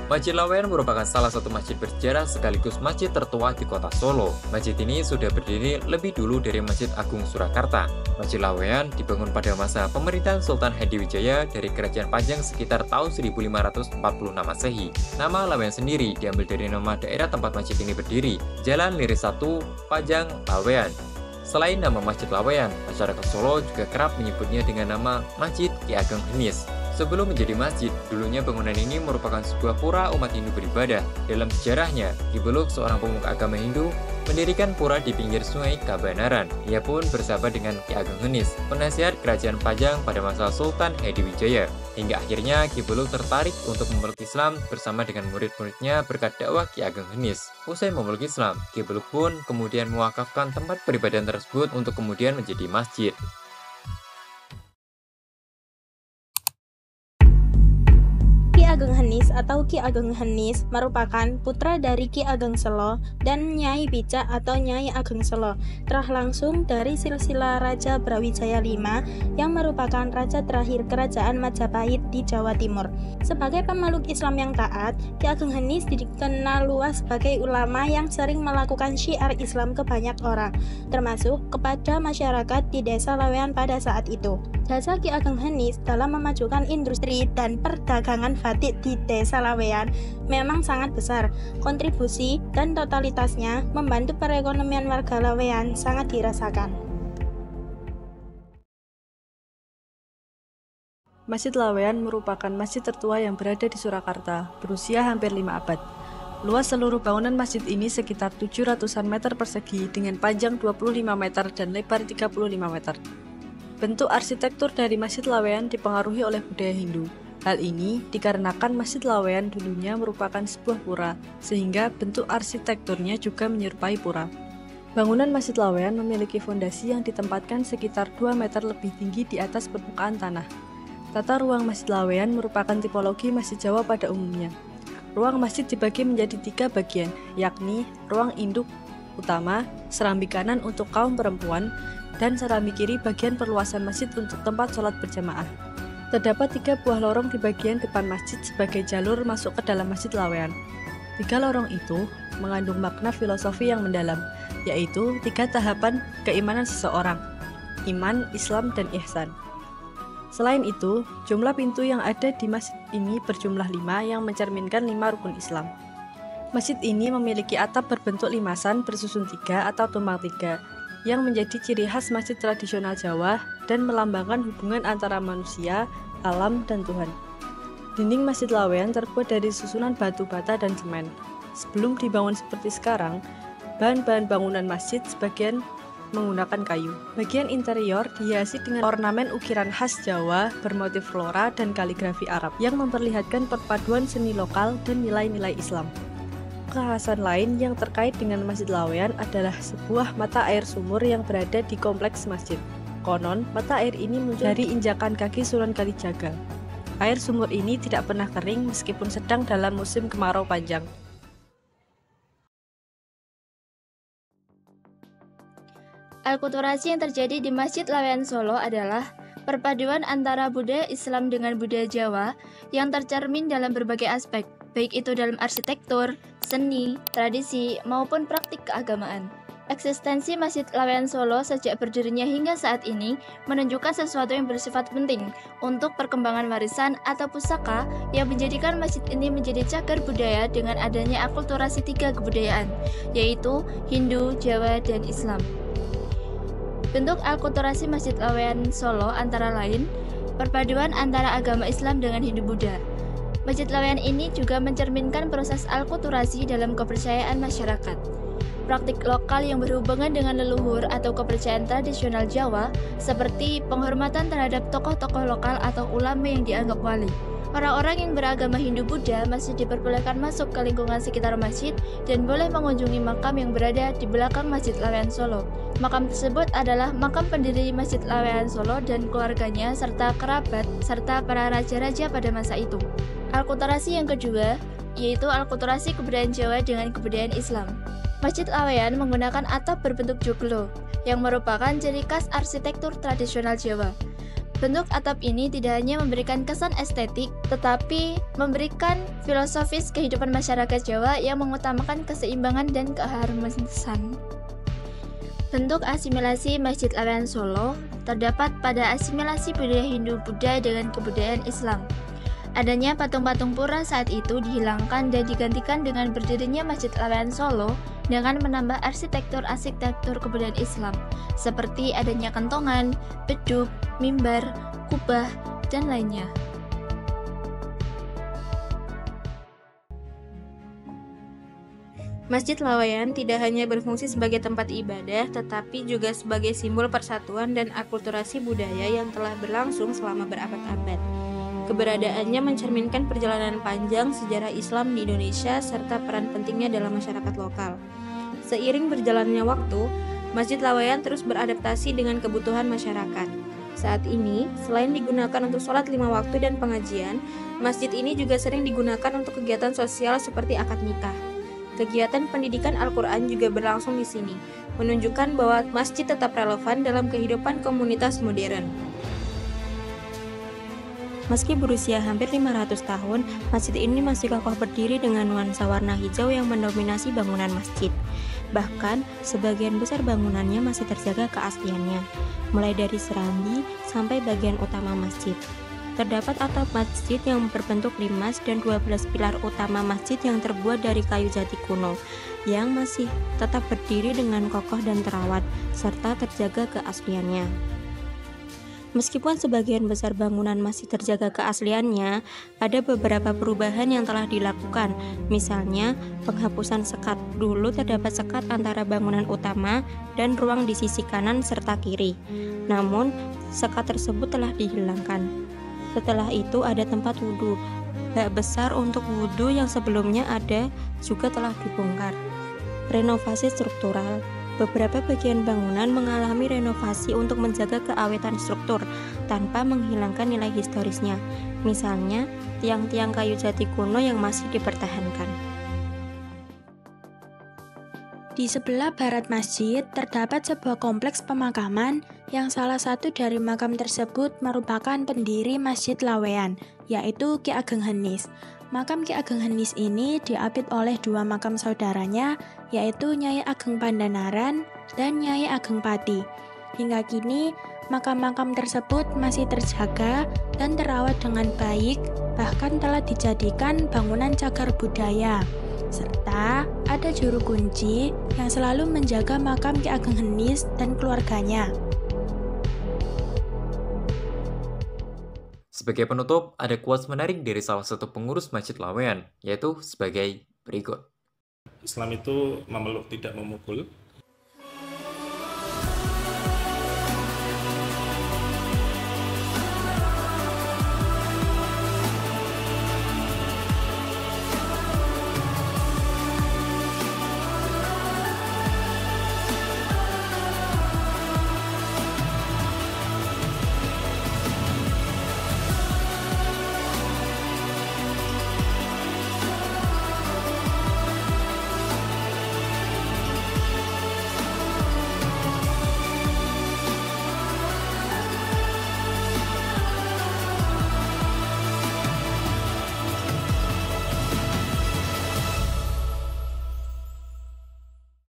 Masjid Laweyan merupakan salah satu masjid bersejarah sekaligus masjid tertua di kota Solo. Masjid ini sudah berdiri lebih dulu dari Masjid Agung Surakarta. Masjid Laweyan dibangun pada masa pemerintahan Sultan Hadiwijaya dari Kerajaan Pajang sekitar tahun 1546 Masehi. Nama Laweyan sendiri diambil dari nama daerah tempat masjid ini berdiri, Jalan Liris 1, Pajang, Laweyan. Selain nama Masjid Laweyan, masyarakat Solo juga kerap menyebutnya dengan nama Masjid Ki Ageng Henis. Sebelum menjadi masjid, dulunya bangunan ini merupakan sebuah pura umat Hindu beribadah. Dalam sejarahnya, Ki Beluk, seorang pemuka agama Hindu, mendirikan pura di pinggir sungai Kabanaran. Ia pun bersahabat dengan Ki Ageng Henis, penasihat kerajaan Pajang pada masa Sultan Hadiwijaya. Hingga akhirnya Ki Beluk tertarik untuk memeluk Islam bersama dengan murid-muridnya berkat dakwah Ki Ageng Henis. Usai memeluk Islam, Ki Beluk pun kemudian mewakafkan tempat peribadahan tersebut untuk kemudian menjadi masjid. Ki Ageng Henis atau Ki Ageng Henis merupakan putra dari Ki Ageng Selo dan Nyai Picak atau Nyai Ageng Selo, terah langsung dari silsilah Raja Brawijaya V yang merupakan raja terakhir kerajaan Majapahit di Jawa Timur. Sebagai pemeluk Islam yang taat, Ki Ageng Henis dikenal luas sebagai ulama yang sering melakukan syiar Islam ke banyak orang, termasuk kepada masyarakat di desa Laweyan pada saat itu. Jasa Ki Ageng Henis dalam memajukan industri dan perdagangan batik di desa Laweyan memang sangat besar. Kontribusi dan totalitasnya membantu perekonomian warga Laweyan sangat dirasakan. Masjid Laweyan merupakan masjid tertua yang berada di Surakarta, berusia hampir 5 abad. Luas seluruh bangunan masjid ini sekitar 700-an meter persegi dengan panjang 25 meter dan lebar 35 meter. Bentuk arsitektur dari Masjid Laweyan dipengaruhi oleh budaya Hindu. Hal ini dikarenakan Masjid Laweyan dulunya merupakan sebuah pura, sehingga bentuk arsitekturnya juga menyerupai pura. Bangunan Masjid Laweyan memiliki fondasi yang ditempatkan sekitar 2 meter lebih tinggi di atas permukaan tanah. Tata ruang Masjid Laweyan merupakan tipologi masjid Jawa pada umumnya. Ruang masjid dibagi menjadi 3 bagian, yakni ruang induk utama, serambi kanan untuk kaum perempuan, dan serambi kiri bagian perluasan masjid untuk tempat sholat berjamaah. Terdapat 3 buah lorong di bagian depan masjid sebagai jalur masuk ke dalam Masjid Laweyan. 3 lorong itu mengandung makna filosofi yang mendalam, yaitu 3 tahapan keimanan seseorang: iman, Islam, dan ihsan. Selain itu, jumlah pintu yang ada di masjid ini berjumlah 5 yang mencerminkan 5 rukun Islam. Masjid ini memiliki atap berbentuk limasan bersusun 3 atau tumpang 3, yang menjadi ciri khas masjid tradisional Jawa dan melambangkan hubungan antara manusia, alam, dan Tuhan. Dinding Masjid Laweyan terbuat dari susunan batu bata dan semen. Sebelum dibangun seperti sekarang, bahan-bahan bangunan masjid sebagian menggunakan kayu. Bagian interior dihiasi dengan ornamen ukiran khas Jawa bermotif flora dan kaligrafi Arab yang memperlihatkan perpaduan seni lokal dan nilai-nilai Islam. Kekhasan lain yang terkait dengan Masjid Laweyan adalah sebuah mata air sumur yang berada di kompleks masjid. Konon, mata air ini muncul dari injakan kaki Sunan Kalijaga. Air sumur ini tidak pernah kering meskipun sedang dalam musim kemarau panjang. Alkulturasi yang terjadi di Masjid Laweyan Solo adalah perpaduan antara budaya Islam dengan budaya Jawa yang tercermin dalam berbagai aspek, baik itu dalam arsitektur, seni, tradisi, maupun praktik keagamaan. Eksistensi Masjid Laweyan Solo sejak berdirinya hingga saat ini menunjukkan sesuatu yang bersifat penting untuk perkembangan warisan atau pusaka yang menjadikan masjid ini menjadi cagar budaya dengan adanya akulturasi 3 kebudayaan, yaitu Hindu, Jawa, dan Islam. Bentuk akulturasi Masjid Laweyan Solo antara lain perpaduan antara agama Islam dengan Hindu-Buddha. Masjid Laweyan ini juga mencerminkan proses alkulturasi dalam kepercayaan masyarakat. Praktik lokal yang berhubungan dengan leluhur atau kepercayaan tradisional Jawa, seperti penghormatan terhadap tokoh-tokoh lokal atau ulama yang dianggap wali. Orang-orang yang beragama Hindu-Buddha masih diperbolehkan masuk ke lingkungan sekitar masjid dan boleh mengunjungi makam yang berada di belakang Masjid Laweyan Solo. Makam tersebut adalah makam pendiri Masjid Laweyan Solo dan keluarganya serta kerabat serta para raja-raja pada masa itu. Alkulturasi yang kedua yaitu alkulturasi kebudayaan Jawa dengan kebudayaan Islam. Masjid Laweyan menggunakan atap berbentuk joglo yang merupakan ciri khas arsitektur tradisional Jawa. Bentuk atap ini tidak hanya memberikan kesan estetik, tetapi memberikan filosofis kehidupan masyarakat Jawa yang mengutamakan keseimbangan dan keharmonisan. Bentuk asimilasi Masjid Laweyan Solo terdapat pada asimilasi budaya Hindu-Buddha dengan kebudayaan Islam. Adanya patung-patung pura saat itu dihilangkan dan digantikan dengan berdirinya Masjid Laweyan Solo dengan menambah arsitektur kebudayaan Islam, seperti adanya kentongan, beduk, mimbar, kubah, dan lainnya. Masjid Laweyan tidak hanya berfungsi sebagai tempat ibadah, tetapi juga sebagai simbol persatuan dan akulturasi budaya yang telah berlangsung selama berabad-abad. Keberadaannya mencerminkan perjalanan panjang sejarah Islam di Indonesia serta peran pentingnya dalam masyarakat lokal. Seiring berjalannya waktu, Masjid Laweyan terus beradaptasi dengan kebutuhan masyarakat. Saat ini, selain digunakan untuk sholat 5 waktu dan pengajian, masjid ini juga sering digunakan untuk kegiatan sosial seperti akad nikah. Kegiatan pendidikan Al-Quran juga berlangsung di sini, menunjukkan bahwa masjid tetap relevan dalam kehidupan komunitas modern. Meski berusia hampir 500 tahun, masjid ini masih kokoh berdiri dengan nuansa warna hijau yang mendominasi bangunan masjid. Bahkan, sebagian besar bangunannya masih terjaga keasliannya, mulai dari serambi sampai bagian utama masjid. Terdapat atap masjid yang berbentuk limas dan 12 pilar utama masjid yang terbuat dari kayu jati kuno, yang masih tetap berdiri dengan kokoh dan terawat, serta terjaga keasliannya. Meskipun sebagian besar bangunan masih terjaga keasliannya, ada beberapa perubahan yang telah dilakukan. Misalnya, penghapusan sekat. Dulu terdapat sekat antara bangunan utama dan ruang di sisi kanan serta kiri. Namun, sekat tersebut telah dihilangkan. Setelah itu ada tempat wudhu. Bak besar untuk wudhu yang sebelumnya ada juga telah dibongkar. Renovasi struktural. Beberapa bagian bangunan mengalami renovasi untuk menjaga keawetan struktur tanpa menghilangkan nilai historisnya. Misalnya, tiang-tiang kayu jati kuno yang masih dipertahankan. Di sebelah barat masjid terdapat sebuah kompleks pemakaman yang salah satu dari makam tersebut merupakan pendiri Masjid Laweyan, yaitu Ki Ageng Henis. Makam Ki Ageng Henis ini diapit oleh dua makam saudaranya, yaitu Nyai Ageng Pandanaran dan Nyai Ageng Pati. Hingga kini, makam-makam tersebut masih terjaga dan terawat dengan baik, bahkan telah dijadikan bangunan cagar budaya. Serta ada juru kunci yang selalu menjaga makam Ki Ageng Henis dan keluarganya. Sebagai penutup, ada quotes menarik dari salah satu pengurus Masjid Laweyan, yaitu sebagai berikut. Islam itu memeluk tidak memukul,